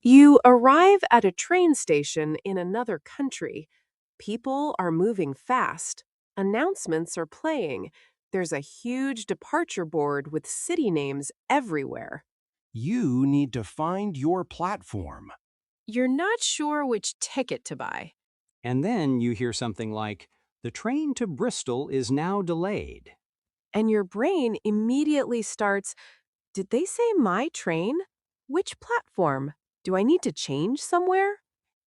You arrive at a train station in another country. People are moving fast. Announcements are playing. There's a huge departure board with city names everywhere. You need to find your platform. You're not sure which ticket to buy. And then you hear something like, the train to Bristol is now delayed. And your brain immediately starts, did they say my train? Which platform? Do I need to change somewhere?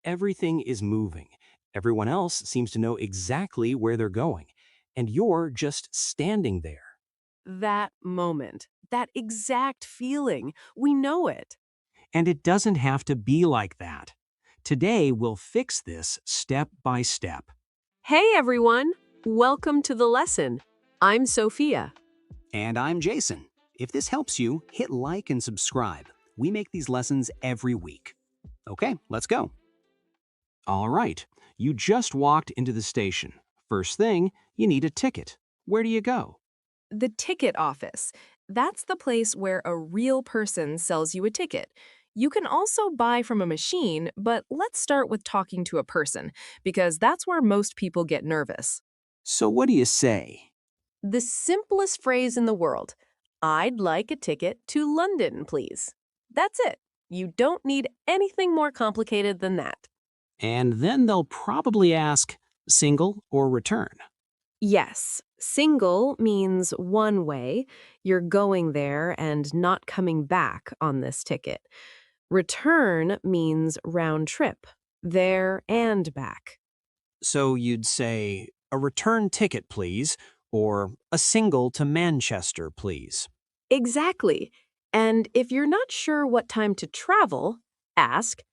Everything is moving. Everyone else seems to know exactly where they're going, and you're just standing there. That moment, that exact feeling, we know it. And it doesn't have to be like that. Today, we'll fix this step by step. Hey everyone, welcome to the lesson. I'm Sophia. And I'm Jason. If this helps you, hit like and subscribe. We make these lessons every week. Okay, let's go. All right, you just walked into the station. First thing, you need a ticket. Where do you go? The ticket office. That's the place where a real person sells you a ticket. You can also buy from a machine, but let's start with talking to a person, because that's where most people get nervous. So what do you say? The simplest phrase in the world, I'd like a ticket to London, please. That's it. You don't need anything more complicated than that. And then they'll probably ask, single or return? Yes, single means one way. You're going there and not coming back on this ticket. Return means round trip, there and back. So you'd say, a return ticket, please, or a single to Manchester, please. Exactly. And if you're not sure what time to travel, ask,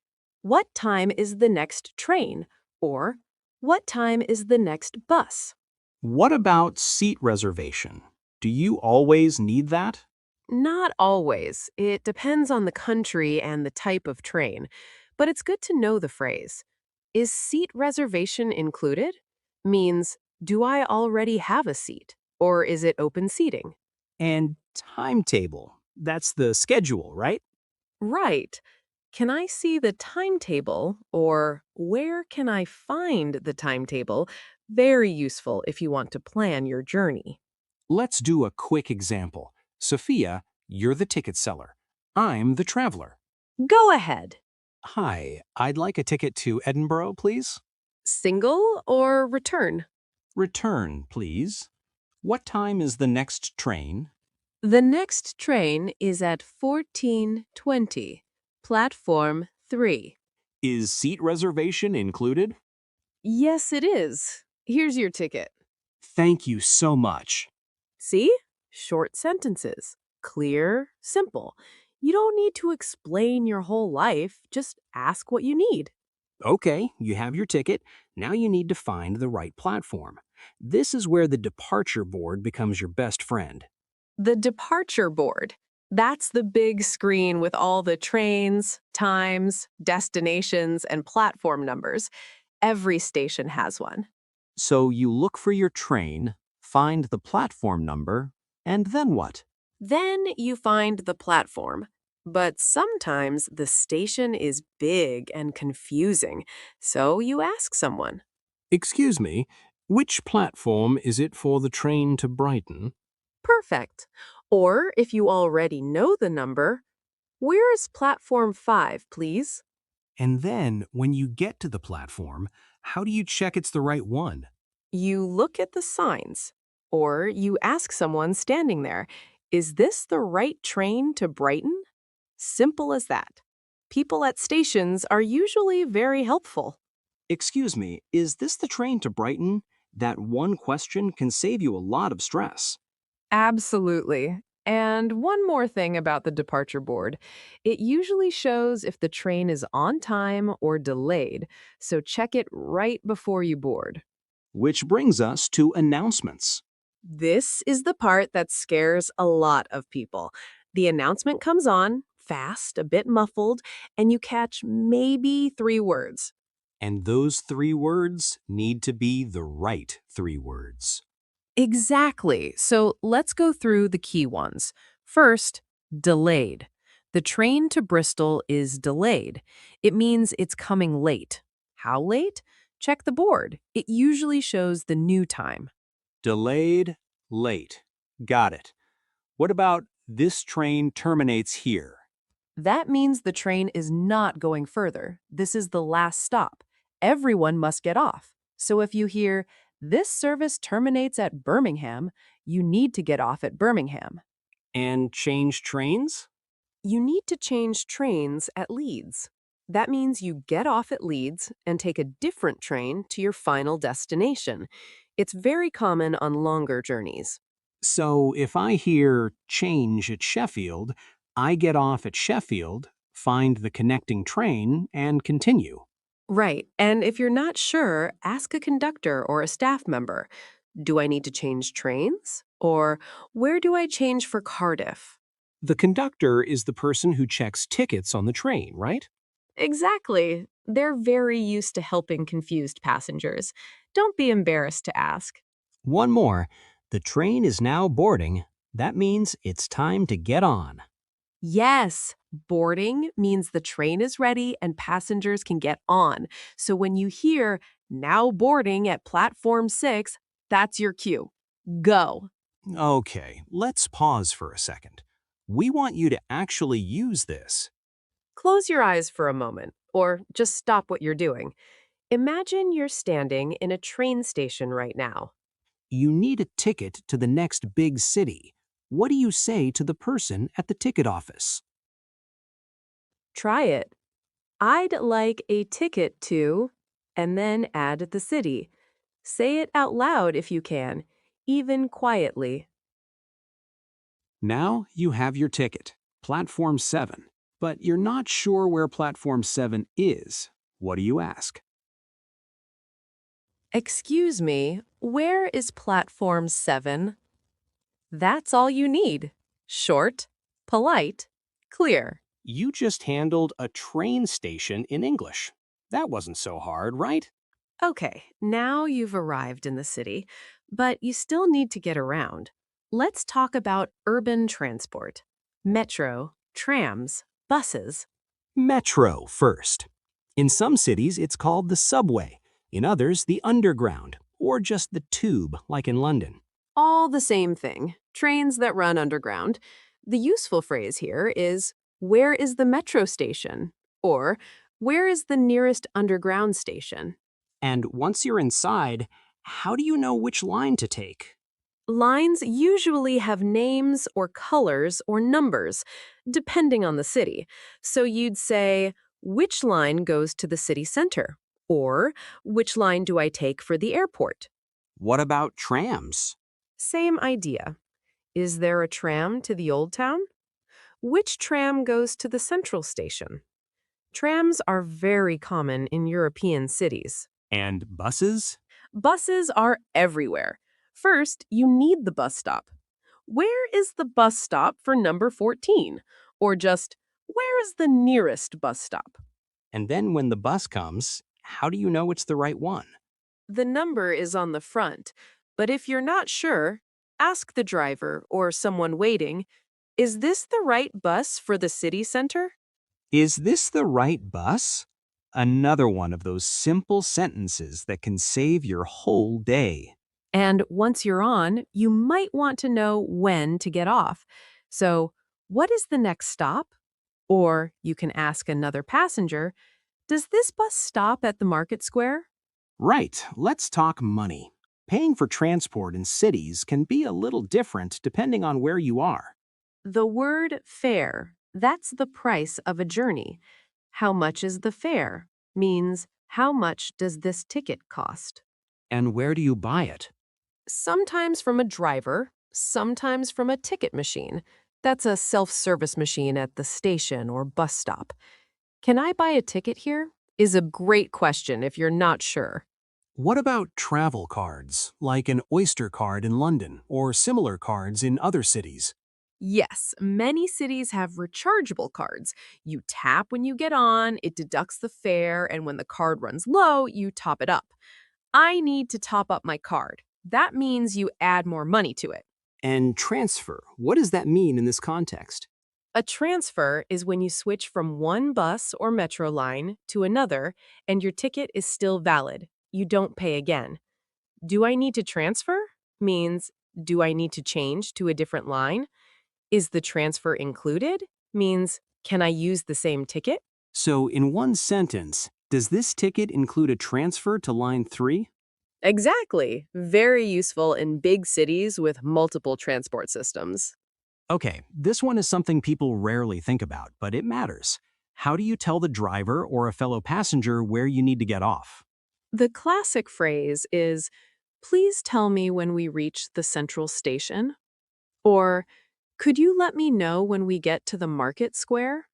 what time is the next train? Or, what time is the next bus? What about seat reservation? Do you always need that? Not always. It depends on the country and the type of train. But it's good to know the phrase. Is seat reservation included? Means, do I already have a seat? Or is it open seating? And timetable. That's the schedule, right? Right. Can I see the timetable? Or where can I find the timetable? Very useful if you want to plan your journey. Let's do a quick example. Sophia, you're the ticket seller. I'm the traveler. Go ahead. Hi, I'd like a ticket to Edinburgh, please. Single or return? Return, please. What time is the next train? The next train is at 14:20, platform 3. Is seat reservation included? Yes, it is. Here's your ticket. Thank you so much. See? Short sentences. Clear, simple. You don't need to explain your whole life, just ask what you need. Okay, you have your ticket. Now you need to find the right platform. This is where the departure board becomes your best friend. The departure board. That's the big screen with all the trains, times, destinations, and platform numbers. Every station has one. So you look for your train, find the platform number, and then what? Then you find the platform. But sometimes the station is big and confusing, so you ask someone. Excuse me, which platform is it for the train to Brighton? Perfect. Or if you already know the number, where is platform 5, please? And then, when you get to the platform, how do you check it's the right one? You look at the signs. Or you ask someone standing there, is this the right train to Brighton? Simple as that. People at stations are usually very helpful. Excuse me, is this the train to Brighton? That one question can save you a lot of stress. Absolutely. And one more thing about the departure board. It usually shows if the train is on time or delayed, so check it right before you board. Which brings us to announcements. This is the part that scares a lot of people. The announcement comes on, fast, a bit muffled, and you catch maybe 3 words. And those 3 words need to be the right 3 words. Exactly. So let's go through the key ones. First, delayed. The train to Bristol is delayed. It means it's coming late. How late? Check the board. It usually shows the new time. Delayed, late. Got it. What about this train terminates here? That means the train is not going further. This is the last stop. Everyone must get off. So if you hear, this service terminates at Birmingham, you need to get off at Birmingham. And change trains? You need to change trains at Leeds. That means you get off at Leeds and take a different train to your final destination. It's very common on longer journeys. So if I hear change at Sheffield, I get off at Sheffield, find the connecting train, and continue. Right, and if you're not sure, ask a conductor or a staff member. Do I need to change trains? Or where do I change for Cardiff? The conductor is the person who checks tickets on the train, right? Exactly. They're very used to helping confused passengers. Don't be embarrassed to ask. One more. The train is now boarding. That means it's time to get on. Yes, boarding means the train is ready and passengers can get on. So when you hear now boarding at platform 6, that's your cue. Go. Okay, let's pause for a second. We want you to actually use this. Close your eyes for a moment, or just stop what you're doing. Imagine you're standing in a train station right now. You need a ticket to the next big city. What do you say to the person at the ticket office? Try it. I'd like a ticket to, and then add the city. Say it out loud if you can, even quietly. Now you have your ticket, Platform 7, but you're not sure where Platform 7 is. What do you ask? Excuse me, where is platform 7? That's all you need. Short, polite, clear. You just handled a train station in English. That wasn't so hard, right? Okay, now you've arrived in the city, but you still need to get around. Let's talk about urban transport. Metro, trams, buses. Metro first. In some cities, it's called the subway. In others, the underground, or just the tube, like in London. All the same thing. Trains that run underground. The useful phrase here is, where is the metro station? Or, where is the nearest underground station? And once you're inside, how do you know which line to take? Lines usually have names or colors or numbers, depending on the city. So you'd say, which line goes to the city center? Or, which line do I take for the airport? What about trams? Same idea. Is there a tram to the Old Town? Which tram goes to the central station? Trams are very common in European cities. And buses? Buses are everywhere. First, you need the bus stop. Where is the bus stop for number 14? Or just, where is the nearest bus stop? And then when the bus comes, how do you know it's the right one? The number is on the front, but if you're not sure, ask the driver or someone waiting, is this the right bus for the city center? Is this the right bus? Another one of those simple sentences that can save your whole day. And once you're on, you might want to know when to get off. So, what is the next stop? Or you can ask another passenger, does this bus stop at the market square? Right, let's talk money. Paying for transport in cities can be a little different depending on where you are. The word fare, that's the price of a journey. How much is the fare? Means how much does this ticket cost? And where do you buy it? Sometimes from a driver, sometimes from a ticket machine. That's a self-service machine at the station or bus stop. Can I buy a ticket here? Is a great question if you're not sure. What about travel cards, like an Oyster card in London or similar cards in other cities? Yes, many cities have rechargeable cards. You tap when you get on, it deducts the fare, and when the card runs low, you top it up. I need to top up my card. That means you add more money to it. And transfer, what does that mean in this context? A transfer is when you switch from one bus or metro line to another and your ticket is still valid. You don't pay again. Do I need to transfer? Means, do I need to change to a different line? Is the transfer included? Means, can I use the same ticket? So, in one sentence, does this ticket include a transfer to line 3? Exactly. Very useful in big cities with multiple transport systems. Okay, this one is something people rarely think about, but it matters. How do you tell the driver or a fellow passenger where you need to get off? The classic phrase is, please tell me when we reach the central station. Or, could you let me know when we get to the market square?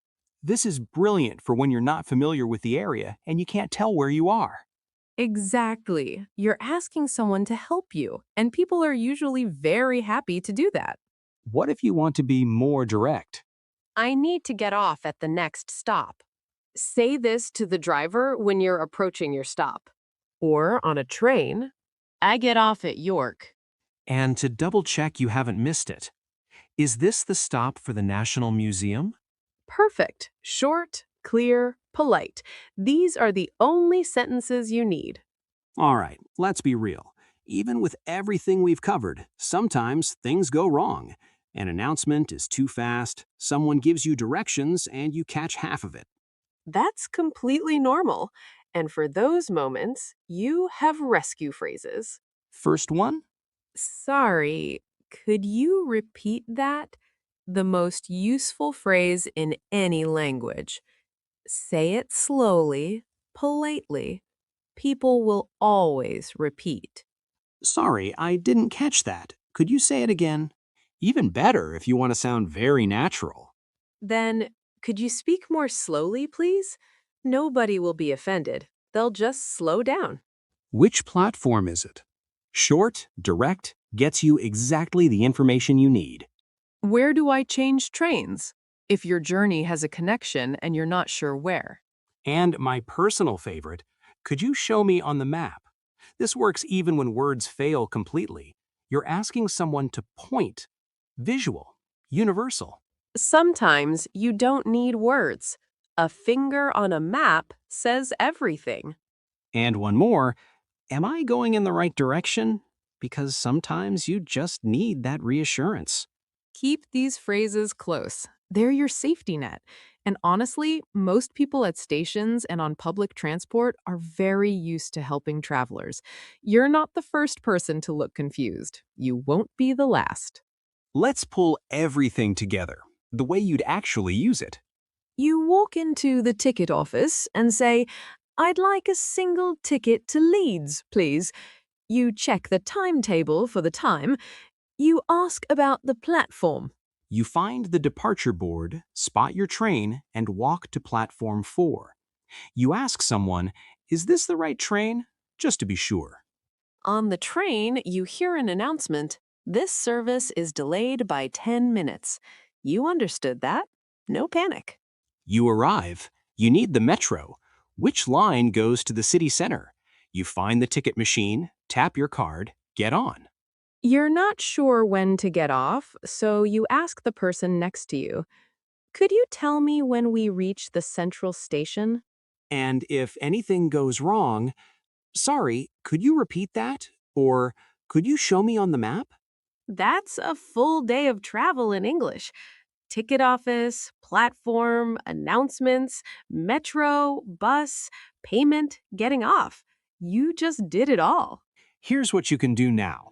This is brilliant for when you're not familiar with the area and you can't tell where you are. Exactly. You're asking someone to help you, and people are usually very happy to do that. What if you want to be more direct? I need to get off at the next stop. Say this to the driver when you're approaching your stop. Or on a train, I get off at York. And to double check you haven't missed it, is this the stop for the National Museum? Perfect. Short, clear, polite. These are the only sentences you need. All right, let's be real. Even with everything we've covered, sometimes things go wrong. An announcement is too fast, someone gives you directions, and you catch half of it. That's completely normal. And for those moments, you have rescue phrases. First one? Sorry, could you repeat that? The most useful phrase in any language. Say it slowly, politely. People will always repeat. Sorry, I didn't catch that. Could you say it again? Even better if you want to sound very natural. Then, could you speak more slowly, please? Nobody will be offended. They'll just slow down. Which platform is it? Short, direct, gets you exactly the information you need. Where do I change trains? If your journey has a connection and you're not sure where. And my personal favorite, could you show me on the map? This works even when words fail completely. You're asking someone to point. Visual. Universal. Sometimes you don't need words. A finger on a map says everything. And one more, am I going in the right direction? Because sometimes you just need that reassurance. Keep these phrases close. They're your safety net. And honestly, most people at stations and on public transport are very used to helping travelers. You're not the first person to look confused. You won't be the last. Let's pull everything together, the way you'd actually use it. You walk into the ticket office and say, I'd like a single ticket to Leeds, please. You check the timetable for the time. You ask about the platform. You find the departure board, spot your train, and walk to platform 4. You ask someone, is this the right train? Just to be sure. On the train, you hear an announcement. This service is delayed by 10 minutes. You understood that. No panic. You arrive. You need the metro. Which line goes to the city center? You find the ticket machine, tap your card, get on. You're not sure when to get off, so you ask the person next to you, could you tell me when we reach the central station? And if anything goes wrong, sorry, could you repeat that? Or could you show me on the map? That's a full day of travel in English. Ticket office, platform, announcements, metro, bus, payment, getting off. You just did it all. Here's what you can do now.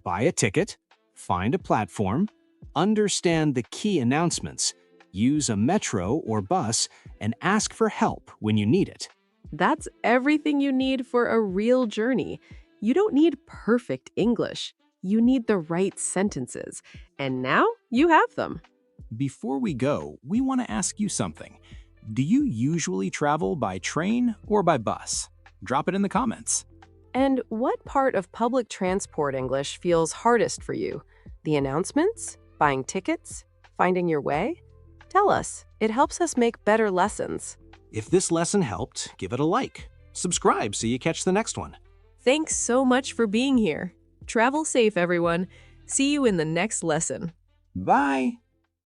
Buy a ticket, find a platform, understand the key announcements, use a metro or bus, and ask for help when you need it. That's everything you need for a real journey. You don't need perfect English. You need the right sentences. And now you have them. Before we go, we want to ask you something. Do you usually travel by train or by bus? Drop it in the comments. And what part of public transport English feels hardest for you? The announcements? Buying tickets? Finding your way? Tell us. It helps us make better lessons. If this lesson helped, give it a like. Subscribe so you catch the next one. Thanks so much for being here. Travel safe, everyone. See you in the next lesson. Bye!